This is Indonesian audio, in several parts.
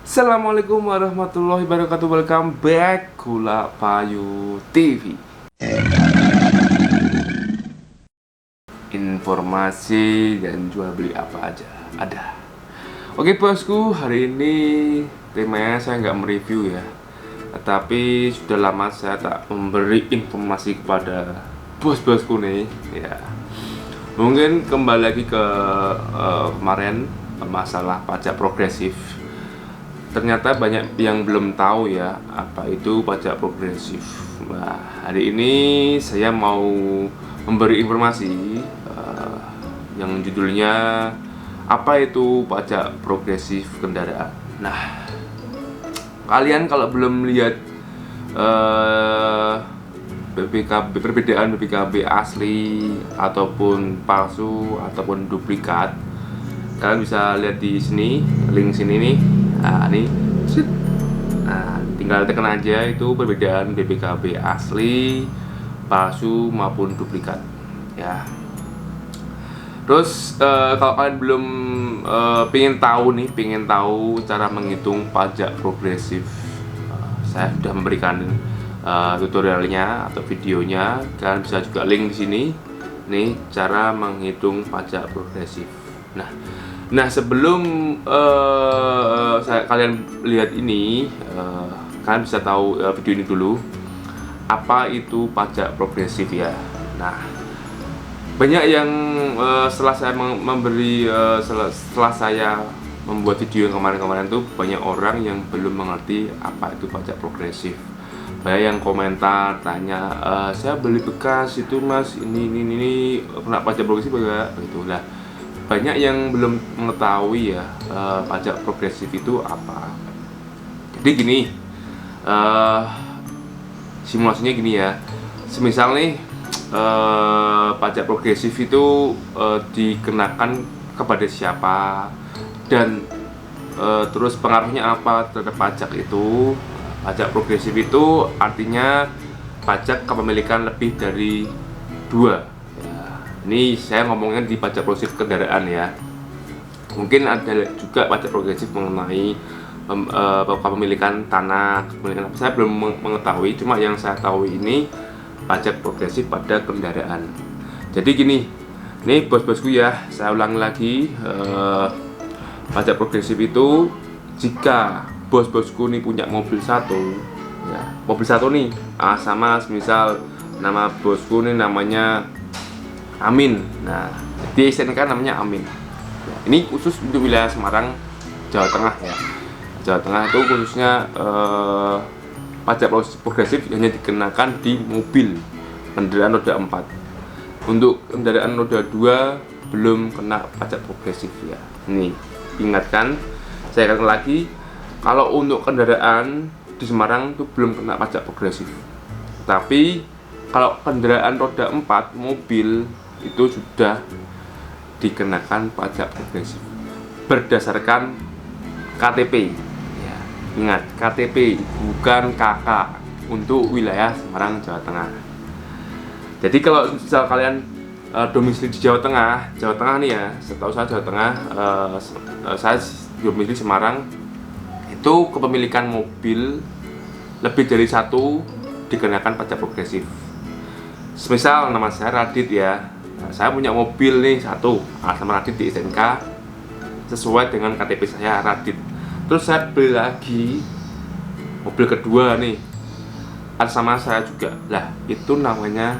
Assalamualaikum warahmatullahi wabarakatuh. Welcome back Gula Payu TV. Informasi dan jual beli apa aja ada. Oke bosku, hari ini temanya saya nggak mereview ya, tetapi sudah lama saya tak memberi informasi kepada bos-bosku nih ya. Mungkin kembali lagi ke kemarin masalah pajak progresif. Ternyata banyak yang belum tahu ya apa itu pajak progresif. Nah, hari ini saya mau memberi informasi yang judulnya apa itu pajak progresif kendaraan. Nah, kalian kalau belum lihat BPKB, perbedaan BPKB asli ataupun palsu ataupun duplikat, kalian bisa lihat di sini, link sini nih. Nah, ini tinggal tekan aja itu perbedaan BPKB asli, palsu maupun duplikat ya. Terus kalau kalian belum pengen tahu cara menghitung pajak progresif, saya sudah memberikan tutorialnya atau videonya. Kalian bisa juga link di sini. Nih cara menghitung pajak progresif. Nah, sebelum kalian lihat ini, kalian bisa tahu video ini dulu. Apa itu pajak progresif ya? Nah, banyak yang setelah saya setelah saya membuat video yang kemarin-kemarin tuh banyak orang yang belum mengerti apa itu pajak progresif. Banyak yang komentar tanya, saya beli bekas itu mas, ini kena pajak progresif enggak? Begitulah. Banyak yang belum mengetahui ya pajak progresif itu apa. Jadi gini, simulasinya gini ya. Semisal nih pajak progresif itu dikenakan kepada siapa dan terus pengaruhnya apa terhadap pajak itu. Pajak progresif itu artinya pajak kepemilikan lebih dari 2. Ini saya ngomongnya di pajak progresif kendaraan ya. Mungkin ada juga pajak progresif mengenai kepemilikan tanah, kepemilikan apa, saya belum mengetahui. Cuma yang saya tahu ini pajak progresif pada kendaraan. Jadi gini, nih bos-bosku ya, saya ulang lagi, pajak progresif itu jika bos-bosku nih punya mobil satu, ya, mobil satu nih, sama misal nama bosku nih namanya Amin. Nah, di SNK namanya Amin. Ini khusus untuk wilayah Semarang, Jawa Tengah ya. Jawa Tengah itu khususnya pajak progresif hanya dikenakan di mobil kendaraan roda 4. Untuk kendaraan roda 2 belum kena pajak progresif ya. Ini ingatkan, saya katakan lagi, kalau untuk kendaraan di Semarang itu belum kena pajak progresif. Tapi kalau kendaraan roda 4 mobil itu sudah dikenakan pajak progresif berdasarkan KTP ya. Ingat, KTP bukan KK untuk wilayah Semarang, Jawa Tengah. Jadi kalau misal kalian domisili di Jawa Tengah nih ya, setahu saya Jawa Tengah, saya domisili Semarang, itu kepemilikan mobil lebih dari 1 dikenakan pajak progresif. Semisal nama saya Radit ya, saya punya mobil nih 1 sama Radit di SNK sesuai dengan KTP saya Radit. Terus saya beli lagi mobil kedua nih sama saya juga, lah itu namanya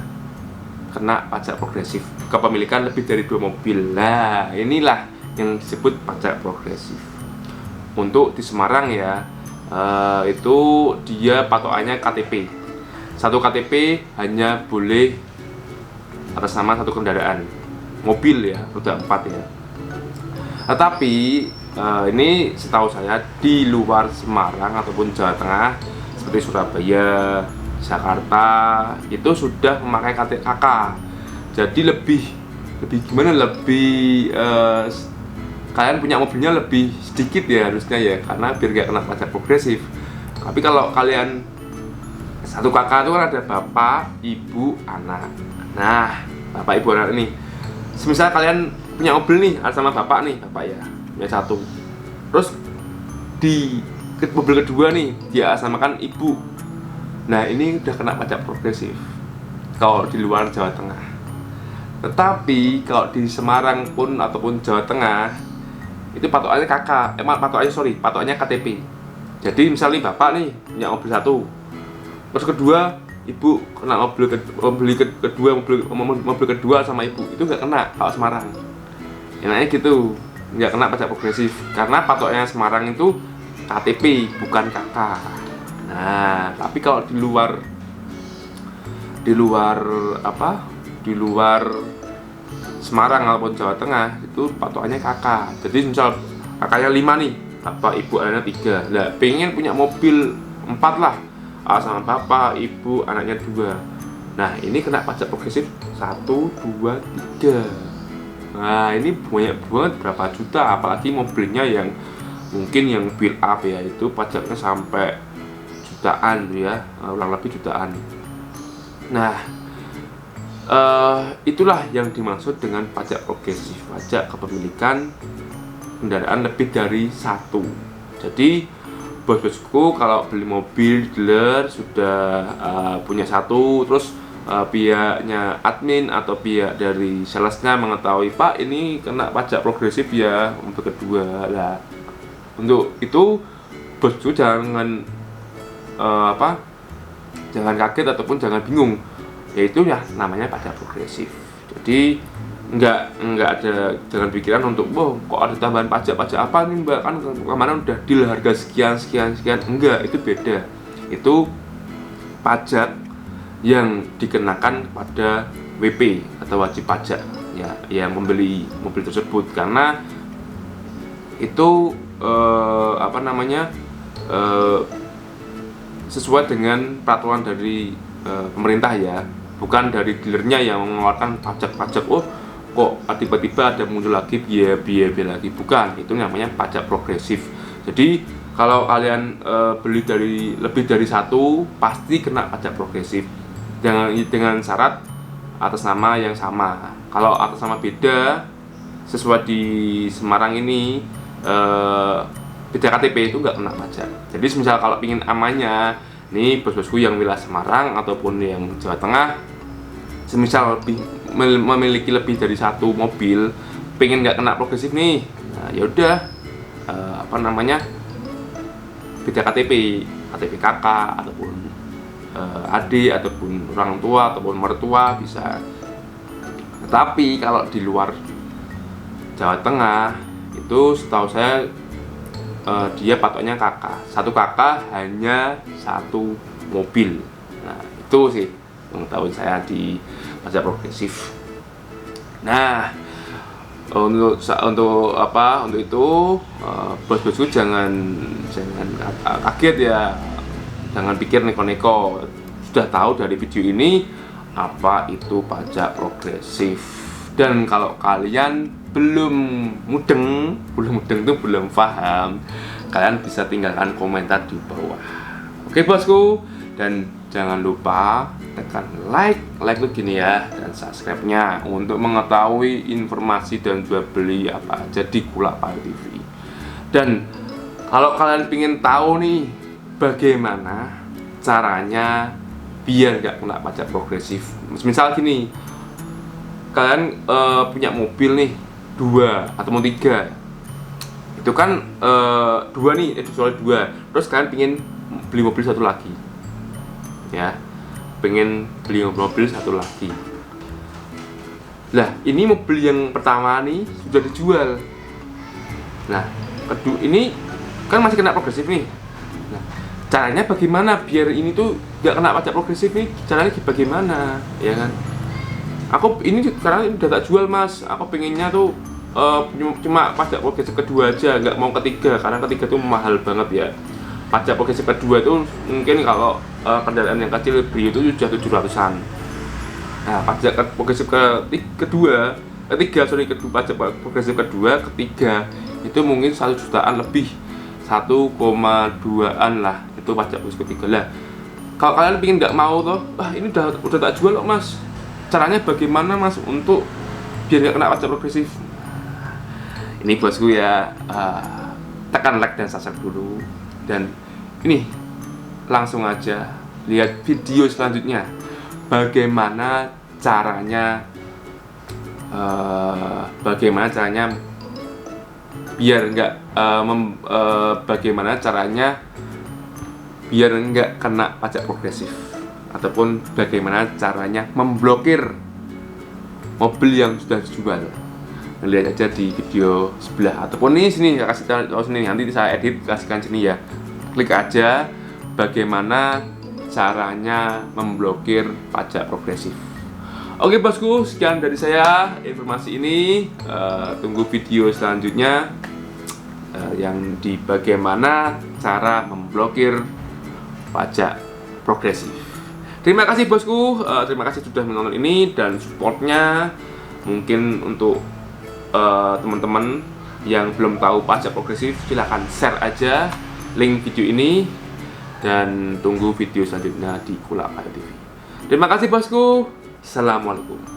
kena pajak progresif kepemilikan lebih dari 2 mobil. Nah, inilah yang disebut pajak progresif. Untuk di Semarang ya, itu dia patokannya KTP. 1 KTP hanya boleh atas nama 1 kendaraan mobil ya, roda 4 ya. Tetapi ini setahu saya di luar Semarang ataupun Jawa Tengah seperti Surabaya, Jakarta itu sudah memakai KK. Jadi lebih gimana, lebih kalian punya mobilnya lebih sedikit ya harusnya ya, karena biar gak kena pajak progresif. Tapi kalau kalian 1 KK itu kan ada bapak, ibu, anak. Nah, bapak, ibu, anak ini, semisal kalian punya mobil nih sama bapak nih, bapak ya, punya 1. Terus di mobil kedua nih dia asamakan ibu. Nah ini udah kena pajak progresif kalau di luar Jawa Tengah. Tetapi kalau di Semarang pun ataupun Jawa Tengah itu patokannya patokannya KTP. Jadi misalnya bapak nih punya mobil satu, terus kedua ibu kena mobil kedua sama ibu, itu nggak kena kalau Semarang. Enaknya gitu, nggak kena pajak progresif karena patoknya Semarang itu KTP bukan KK. Nah tapi kalau di luar Semarang ataupun Jawa Tengah itu patokannya KK. Jadi misal kakaknya 5 nih, bapak ibu anaknya 3. Lah pengen punya mobil 4 lah, sama bapak ibu anaknya 2. Nah ini kena pajak progresif 1, 2, 3. Nah ini banyak banget, berapa juta, apalagi mobilnya yang mungkin yang build up ya, itu pajaknya sampai jutaan ya, kurang lebih jutaan. Nah itulah yang dimaksud dengan pajak progresif, pajak kepemilikan kendaraan lebih dari 1. Jadi bos-bosku kalau beli mobil dealer sudah punya 1, terus pihaknya admin atau pihak dari salesnya mengetahui, Pak ini kena pajak progresif ya untuk kedua. Lah untuk itu bosku jangan jangan kaget ataupun jangan bingung, yaitu ya namanya pajak progresif. Jadi nggak ada, jangan pikiran untuk kok ada tambahan pajak apa nih mbak, kan kemarin udah deal harga sekian. Enggak, itu beda. Itu pajak yang dikenakan pada WP atau wajib pajak ya yang membeli mobil tersebut, karena itu sesuai dengan peraturan dari pemerintah ya, bukan dari dealernya yang mengeluarkan pajak. Kok tiba-tiba ada muncul lagi biaya lagi, bukan. Itu namanya pajak progresif. Jadi kalau kalian beli lebih dari 1 pasti kena pajak progresif, dengan syarat atas nama yang sama. Kalau atas nama beda, sesuai di Semarang ini beda KTP, itu nggak kena pajak. Jadi misal kalau pingin amannya nih bos-bosku yang wilayah Semarang ataupun yang Jawa Tengah, semisal memiliki lebih dari 1 mobil, pengen nggak kena progresif nih, nah yaudah beda KTP kakak ataupun adik ataupun orang tua ataupun mertua bisa. Tetapi kalau di luar Jawa Tengah itu setahu saya dia patoknya kakak, 1 kakak hanya 1 mobil. Nah itu sih pengetahuan saya di pajak progresif. Nah untuk itu bos-bosku jangan kaget ya, jangan pikir neko-neko. Sudah tahu dari video ini apa itu pajak progresif. Dan kalau kalian belum mudeng itu belum paham, kalian bisa tinggalkan komentar di bawah. Oke bosku, dan jangan lupa tekan like tuh gini ya, dan subscribe-nya untuk mengetahui informasi dan jual beli apa aja di Kulakpaya TV. Dan kalau kalian ingin tahu nih bagaimana caranya biar nggak kena pajak progresif, misal gini, kalian punya mobil nih 2 atau 3, itu kan 2 nih, soal 2, terus kalian pengen beli mobil 1 lagi ya, pengen beli mobil 1 lagi. Nah ini mobil yang pertama nih sudah dijual. Nah kedua ini kan masih kena progresif nih. Nah caranya bagaimana biar ini tuh gak kena pajak progresif nih, caranya bagaimana ya kan? Aku ini sekarang udah tak jual mas, aku pengennya tuh cuma pajak progresif kedua aja, nggak mau ketiga, karena ketiga tuh mahal banget ya. Pajak progresif kedua itu mungkin kalau kendaraan yang kecil beli itu sudah 700-an. Nah pajak progresif ketiga pajak progresif ketiga itu mungkin 1 jutaan lebih, 1,2an lah, itu pajak progresif ketiga lah. Kalau kalian pingin nggak mau toh, ini udah tak jual kok mas, caranya bagaimana mas untuk biar nggak kena pajak progresif? Ini bosku ya, tekan like dan subscribe dulu. Dan ini langsung aja lihat video selanjutnya bagaimana caranya biar nggak kena pajak progresif, ataupun bagaimana caranya memblokir mobil yang sudah dijual. Lihat aja di video sebelah, ataupun ini sini saya kasih tahu sini, nanti saya edit kasihkan sini ya. Klik aja bagaimana caranya memblokir pajak progresif. Oke bosku, sekian dari saya informasi ini. Tunggu video selanjutnya yang di bagaimana cara memblokir pajak progresif. Terima kasih bosku, terima kasih sudah menonton ini dan supportnya. Mungkin untuk teman-teman yang belum tahu pajak progresif, silahkan share aja link video ini dan tunggu video selanjutnya di Kulak Ayo TV. Terima kasih bosku. Assalamualaikum.